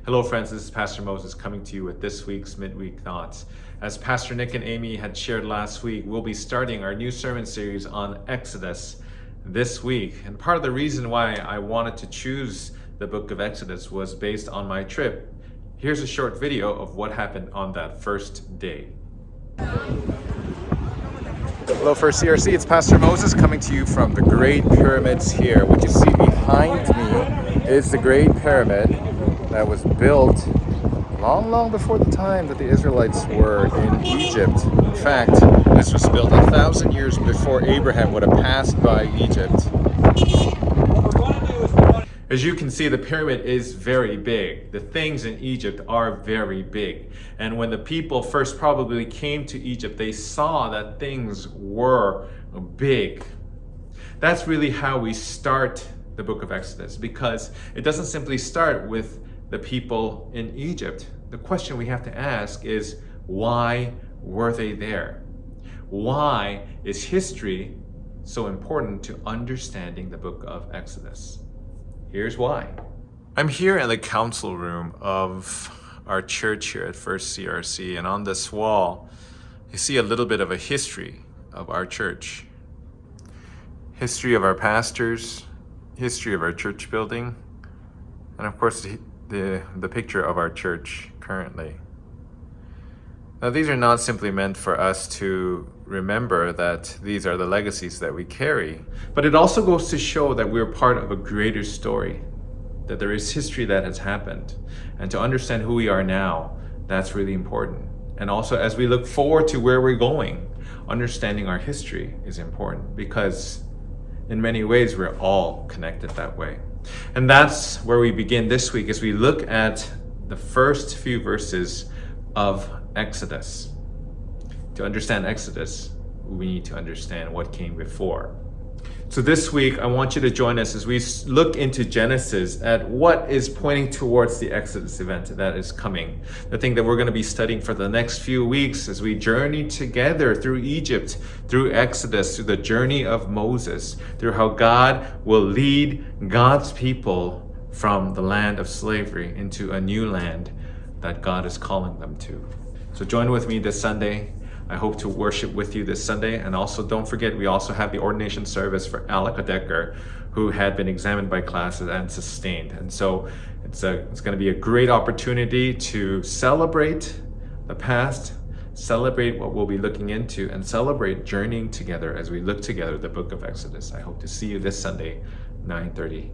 Hello friends, this is Pastor Moses coming to you with this week's Midweek Thoughts. As Pastor Nick and Amy had shared last week, we'll be starting our new sermon series on Exodus this week. And part of the reason why I wanted to choose the book of Exodus was based on my trip. Here's a short video of what happened on that first day. Hello First CRC, it's Pastor Moses coming to you from the Great Pyramids here. What you see behind me is the Great Pyramid that was built long before the time that the Israelites were in Egypt. In fact, this was built 1,000 years before Abraham would have passed by Egypt. As you can see, the pyramid is very big. The things in Egypt are very big. And when the people first probably came to Egypt, they saw that things were big. That's really how we start the book of Exodus, because it doesn't simply start with the people in Egypt. The question we have to ask is, why were they there? Why is history so important to understanding the book of Exodus? Here's why. I'm here in the council room of our church here at First CRC, and on this wall, you see a little bit of a history of our church. History of our pastors, history of our church building, and of course the picture of our church currently. Now, these are not simply meant for us to remember that these are the legacies that we carry, but it also goes to show that we're part of a greater story, that there is history that has happened. And to understand who we are now, that's really important. And also, as we look forward to where we're going, understanding our history is important, because in many ways, we're all connected that way. And that's where we begin this week as we look at the first few verses of Exodus. To understand Exodus, we need to understand what came before. So this week, I want you to join us as we look into Genesis at what is pointing towards the Exodus event that is coming. The thing that we're going to be studying for the next few weeks as we journey together through Egypt, through Exodus, through the journey of Moses, through how God will lead God's people from the land of slavery into a new land that God is calling them to. So join with me this Sunday. I hope to worship with you this Sunday. And also don't forget, we also have the ordination service for Alec Decker, who had been examined by classes and sustained. And so it's going to be a great opportunity to celebrate the past, celebrate what we'll be looking into, and celebrate journeying together as we look together the book of Exodus. I hope to see you this Sunday, 9:30.